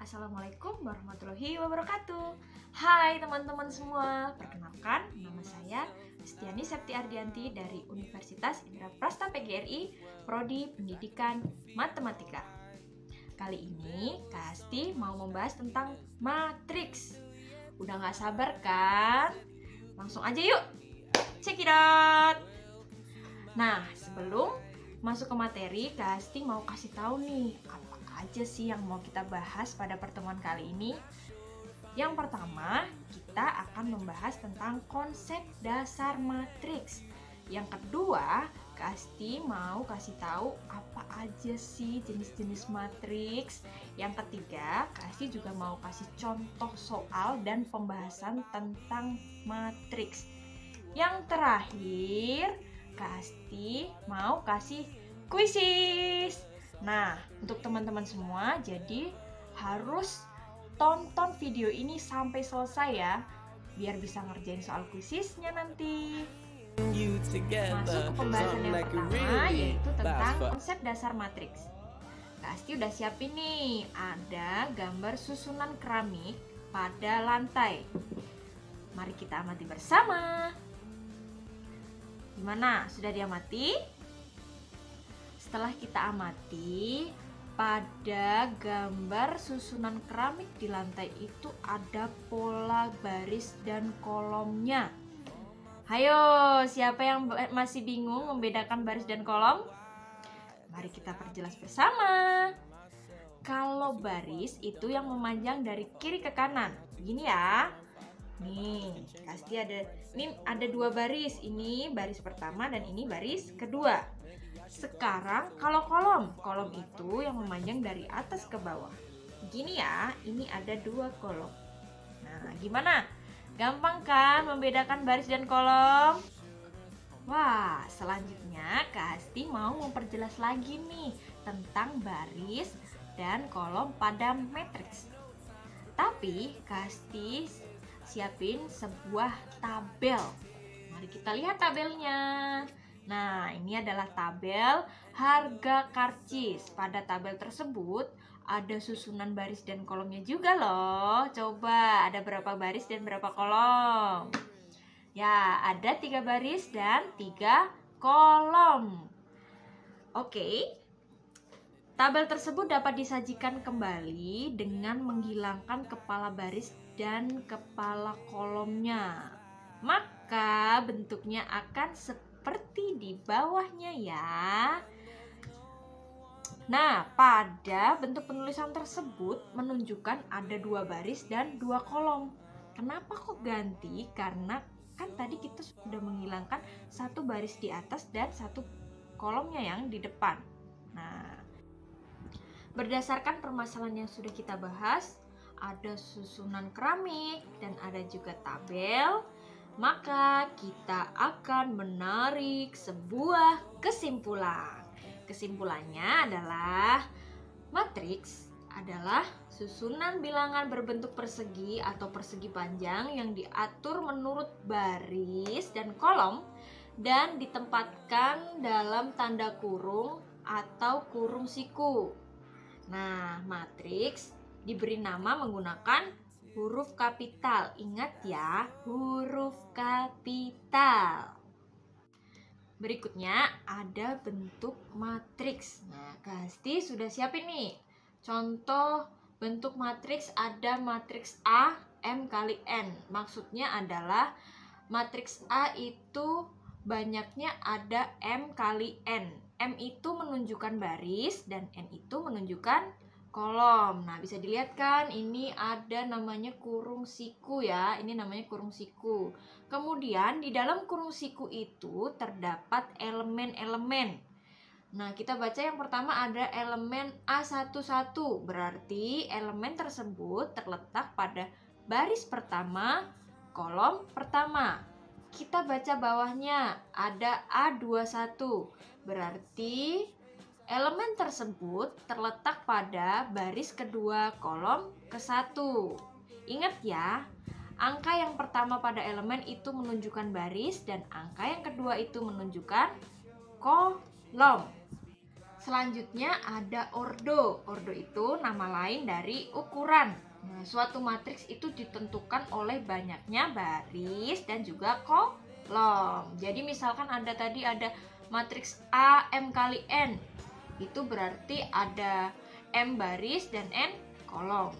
Assalamualaikum warahmatullahi wabarakatuh. Hai teman-teman semua, perkenalkan nama saya Stiani Septi Ardianti dari Universitas Indraprasta PGRI, Prodi Pendidikan Matematika. Kali ini Kak Asti mau membahas tentang matriks. Udah gak sabar kan? Langsung aja yuk, check it out. Nah, sebelum masuk ke materi, Kak Asti mau kasih tahu nih apa aja sih yang mau kita bahas pada pertemuan kali ini. Yang pertama, kita akan membahas tentang konsep dasar matriks. Yang kedua, Kak Asti mau kasih tahu apa aja sih jenis-jenis matriks. Yang ketiga, Kak Asti juga mau kasih contoh soal dan pembahasan tentang matriks. Yang terakhir, Kak Asti mau kasih kuisis. Nah, untuk teman-teman semua, jadi harus tonton video ini sampai selesai ya, biar bisa ngerjain soal kuisisnya nanti. Masuk ke pembahasan yang pertama, yaitu tentang konsep dasar matriks. Kak Asti udah siapin nih, ada gambar susunan keramik pada lantai. Mari kita amati bersama. Gimana? Sudah diamati? Setelah kita amati, pada gambar susunan keramik di lantai itu ada pola baris dan kolomnya. Hayo, siapa yang masih bingung membedakan baris dan kolom? Mari kita perjelas bersama. Kalau baris itu yang memanjang dari kiri ke kanan. Begini ya. Nih, pasti ada dua baris. Ini baris pertama dan ini baris kedua. Sekarang kalau kolom itu yang memanjang dari atas ke bawah. Gini ya, ini ada dua kolom. Nah, gimana? Gampang kan membedakan baris dan kolom? Wah, selanjutnya Kak Asti mau memperjelas lagi nih tentang baris dan kolom pada matriks. Tapi Kak Asti siapin sebuah tabel. Mari kita lihat tabelnya. Nah, ini adalah tabel harga karcis. Pada tabel tersebut ada susunan baris dan kolomnya juga loh. Coba, ada berapa baris dan berapa kolom? Ya, ada 3 baris dan 3 kolom. Oke. Tabel tersebut dapat disajikan kembali dengan menghilangkan kepala baris dan kepala kolomnya. Maka bentuknya akan seperti di bawahnya ya. Nah, pada bentuk penulisan tersebut menunjukkan ada 2 baris dan 2 kolom. Kenapa kok ganti? Karena kan tadi kita sudah menghilangkan 1 baris di atas dan 1 kolomnya yang di depan. Nah, berdasarkan permasalahan yang sudah kita bahas, ada susunan keramik dan ada juga tabel, maka kita akan menarik sebuah kesimpulan. Kesimpulannya adalah matriks adalah susunan bilangan berbentuk persegi atau persegi panjang yang diatur menurut baris dan kolom dan ditempatkan dalam tanda kurung atau kurung siku. Nah, matriks diberi nama menggunakan huruf kapital. Ingat ya, huruf kapital. Berikutnya ada bentuk matriks. Nah, Kak Asti sudah siapin nih. Contoh bentuk matriks, ada matriks A M kali N. Maksudnya adalah matriks A itu banyaknya ada M kali N. M itu menunjukkan baris dan N itu menunjukkan kolom. Nah, bisa dilihat kan, ini ada namanya kurung siku ya. Ini namanya kurung siku. Kemudian di dalam kurung siku itu terdapat elemen-elemen. Nah, kita baca yang pertama ada elemen A11. Berarti elemen tersebut terletak pada baris pertama, kolom pertama. Kita baca bawahnya ada A21. Berarti elemen tersebut terletak pada baris kedua, kolom ke-1. Ingat ya, angka yang pertama pada elemen itu menunjukkan baris dan angka yang kedua itu menunjukkan kolom. Selanjutnya ada ordo. Ordo itu nama lain dari ukuran. Nah, suatu matriks itu ditentukan oleh banyaknya baris dan juga kolom. Jadi misalkan tadi ada matriks A M kali N. Itu berarti ada M baris dan N kolom.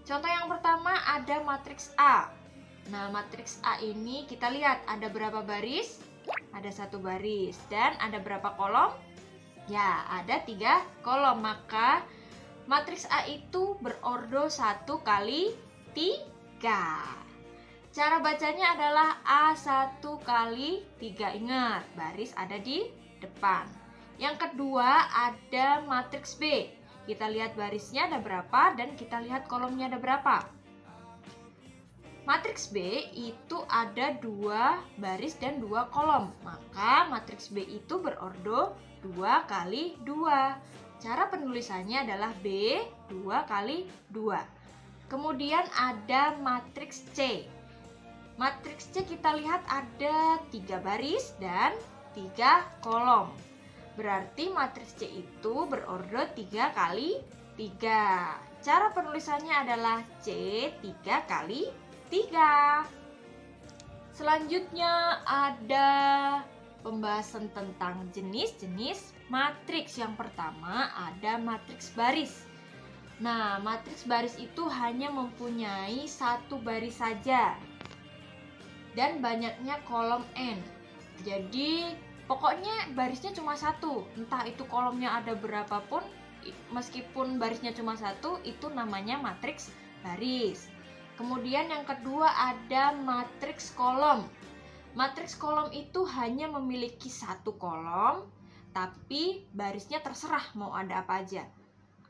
Contoh yang pertama ada matriks A. Nah, matriks A ini kita lihat ada berapa baris? Ada 1 baris. Dan ada berapa kolom? Ya, ada 3 kolom. Maka matriks A itu berordo 1 kali 3. Cara bacanya adalah A1 kali 3. Ingat, baris ada di depan. Yang kedua ada matriks B. Kita lihat barisnya ada berapa dan kita lihat kolomnya ada berapa. Matriks B itu ada 2 baris dan 2 kolom. Maka matriks B itu berordo 2 kali 2. Cara penulisannya adalah B 2 kali 2. Kemudian ada matriks C. Matriks C kita lihat ada 3 baris dan 3 kolom. Berarti matriks C itu berordo 3 kali 3. Cara penulisannya adalah C 3 kali 3. Selanjutnya ada pembahasan tentang jenis-jenis matriks. Yang pertama ada matriks baris. Nah, matriks baris itu hanya mempunyai 1 baris saja dan banyaknya kolom N. Jadi pokoknya barisnya cuma 1. Entah itu kolomnya ada berapapun, meskipun barisnya cuma 1, itu namanya matriks baris. Kemudian yang kedua ada matriks kolom. Matriks kolom itu hanya memiliki 1 kolom, tapi barisnya terserah mau ada apa aja.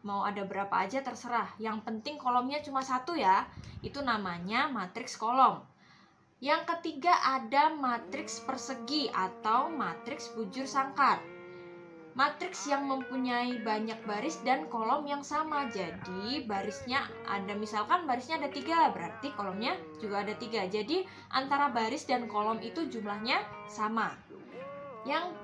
Mau ada berapa aja terserah. Yang penting kolomnya cuma 1 ya. Itu namanya matriks kolom. Yang ketiga ada matriks persegi atau matriks bujur sangkar. Matriks yang mempunyai banyak baris dan kolom yang sama. Jadi barisnya ada, misalkan barisnya ada 3, berarti kolomnya juga ada 3. Jadi antara baris dan kolom itu jumlahnya sama. Yang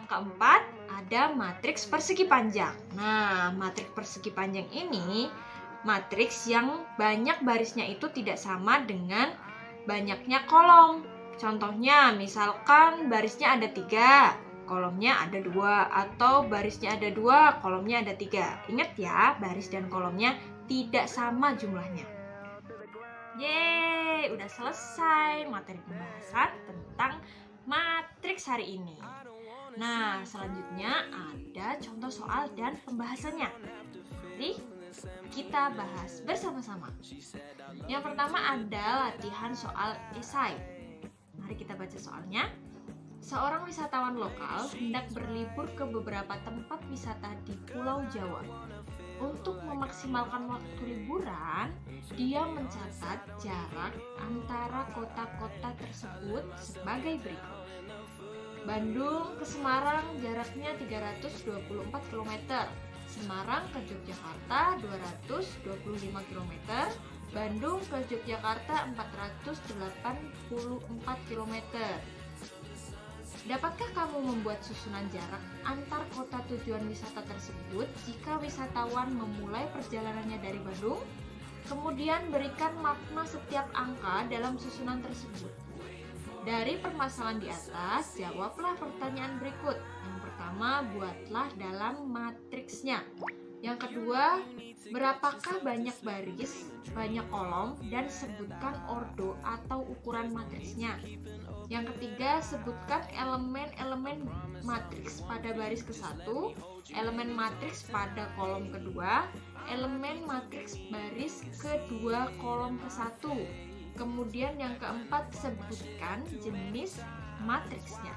keempat ada matriks persegi panjang. Nah, matriks persegi panjang ini matriks yang banyak barisnya itu tidak sama dengan banyaknya kolom. Contohnya misalkan barisnya ada 3, kolomnya ada 2, atau barisnya ada 2, kolomnya ada 3. Ingat ya, baris dan kolomnya tidak sama jumlahnya. Yeay, udah selesai materi pembahasan tentang matriks hari ini. Nah, selanjutnya ada contoh soal dan pembahasannya. Mari kita bahas bersama-sama. Yang pertama ada latihan soal esai. Mari kita baca soalnya. Seorang wisatawan lokal hendak berlibur ke beberapa tempat wisata di Pulau Jawa. Untuk memaksimalkan waktu liburan, dia mencatat jarak antara kota-kota tersebut sebagai berikut. Bandung ke Semarang jaraknya 324 km. Semarang ke Yogyakarta 225 km. Bandung ke Yogyakarta 484 km. Dapatkah kamu membuat susunan jarak antar kota tujuan wisata tersebut jika wisatawan memulai perjalanannya dari Bandung? Kemudian berikan makna setiap angka dalam susunan tersebut. Dari permasalahan di atas, jawablah pertanyaan berikut. Yang pertama, buatlah dalam matriksnya. Yang kedua, berapakah banyak baris, banyak kolom, dan sebutkan ordo atau ukuran matriksnya. Yang ketiga, sebutkan elemen-elemen matriks pada baris ke-1, elemen matriks pada kolom kedua, elemen matriks baris kedua kolom ke-1. Kemudian yang keempat, sebutkan jenis matriksnya.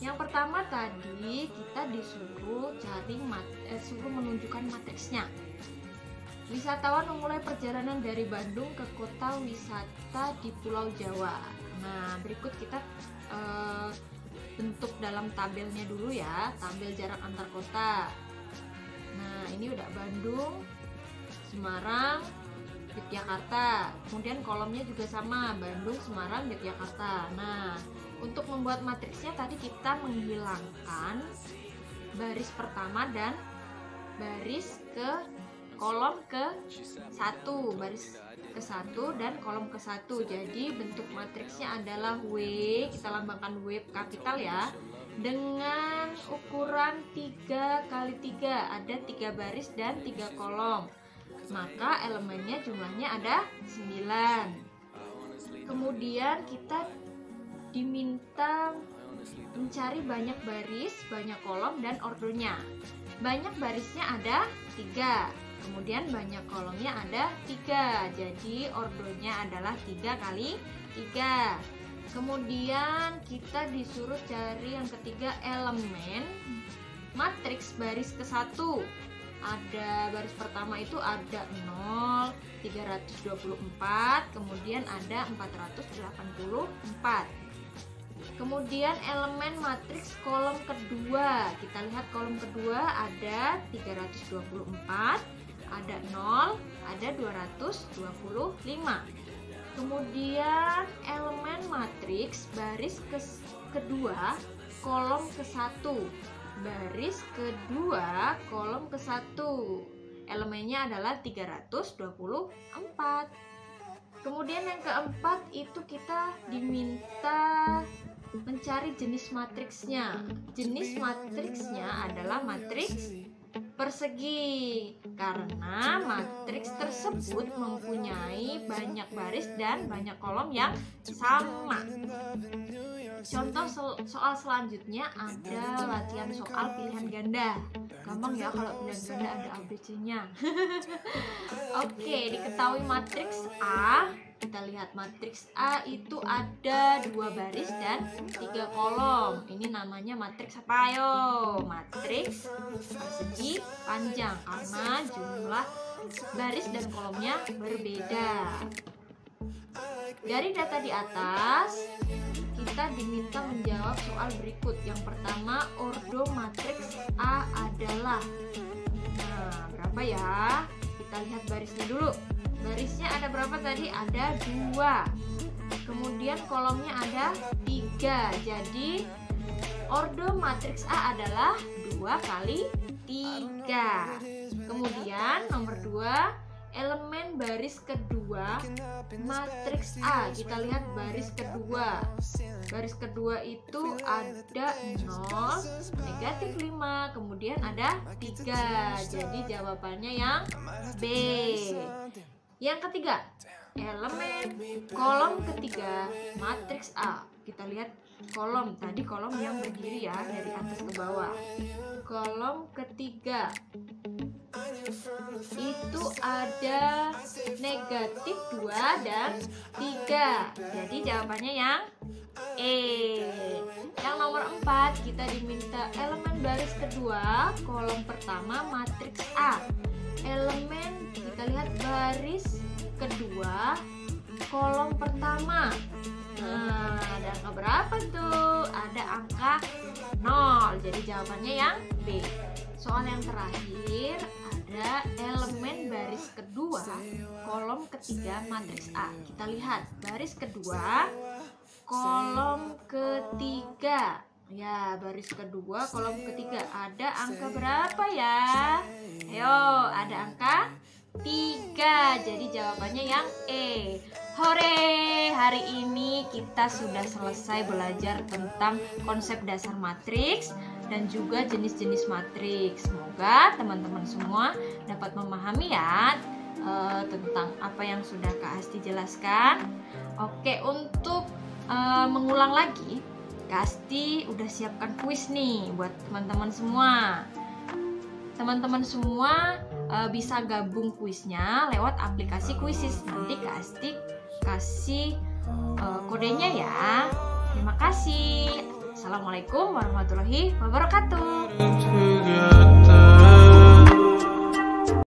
Yang pertama tadi kita disuruh suruh menunjukkan matriksnya. Wisatawan memulai perjalanan dari Bandung ke kota wisata di Pulau Jawa. Nah, berikut kita bentuk dalam tabelnya dulu ya, tabel jarak antar kota. Nah, ini udah Bandung, Semarang, Yogyakarta. Kemudian kolomnya juga sama, Bandung, Semarang, Yogyakarta. Nah, Untuk membuat matriksnya tadi kita menghilangkan baris pertama dan baris ke kolom ke-1, baris ke-1 dan kolom ke-1. Jadi bentuk matriksnya adalah W, kita lambangkan W kapital ya, dengan ukuran 3 kali 3, ada 3 baris dan 3 kolom. Maka elemennya jumlahnya ada 9. Kemudian kita diminta mencari banyak baris, banyak kolom, dan ordonya. Banyak barisnya ada 3, kemudian banyak kolomnya ada 3, jadi ordonya adalah 3 kali 3. Kemudian kita disuruh cari yang ketiga, elemen matriks baris ke-1. Ada baris pertama itu ada 0, 324, kemudian ada 484. Kemudian elemen matriks kolom kedua, kita lihat kolom kedua ada 324, ada 0, ada 225. Kemudian elemen matriks baris kedua kolom ke-1, baris kedua kolom ke-1, elemennya adalah 324. Kemudian yang keempat itu kita diminta mencari jenis matriksnya. Jenis matriksnya adalah matriks persegi, karena matriks tersebut mempunyai banyak baris dan banyak kolom yang sama. Contoh soal selanjutnya ada latihan soal pilihan ganda. Gampang ya kalau pilihan ganda, ada ABC-nya. Oke, diketahui matriks A. Kita lihat matriks A itu ada 2 baris dan 3 kolom. Ini namanya matriks apa ayo? Matriks persegi panjang, karena jumlah baris dan kolomnya berbeda. Dari data di atas, kita diminta menjawab soal berikut. Yang pertama, ordo matriks A adalah, nah berapa ya? Kita lihat barisnya dulu. Barisnya ada berapa tadi? Ada 2. Kemudian kolomnya ada 3. Jadi ordo matriks A adalah 2 kali 3. Kemudian nomor 2, elemen baris kedua matriks A. Kita lihat baris kedua. Baris kedua itu ada 0, negatif 5, kemudian ada 3. Jadi jawabannya yang B. Yang ketiga, elemen kolom ketiga matriks A. Kita lihat kolom, tadi kolom yang berdiri ya, dari atas ke bawah. Kolom ketiga itu ada negatif 2 dan 3. Jadi jawabannya yang E. Yang nomor 4, kita diminta elemen baris kedua kolom pertama matriks A. Elemen, kita lihat baris kedua kolom pertama. Nah, ada angka berapa tuh? Ada angka 0. Jadi jawabannya yang B. Soal yang terakhir ada elemen baris kedua kolom ketiga matriks A. Kita lihat baris kedua kolom ketiga. Ya, baris kedua kolom ketiga ada angka berapa ya? Ayo, ada angka 3. Jadi jawabannya yang E. Hore, hari ini kita sudah selesai belajar tentang konsep dasar matriks dan juga jenis-jenis matriks. Semoga teman-teman semua dapat memahami ya tentang apa yang sudah Kak Asti jelaskan. Oke, untuk mengulang lagi, Kak Asti udah siapkan kuis nih buat teman-teman semua. Teman-teman semua bisa gabung kuisnya lewat aplikasi Quizizz. Nanti Kak Asti kasih kodenya ya. Terima kasih. Assalamualaikum warahmatullahi wabarakatuh.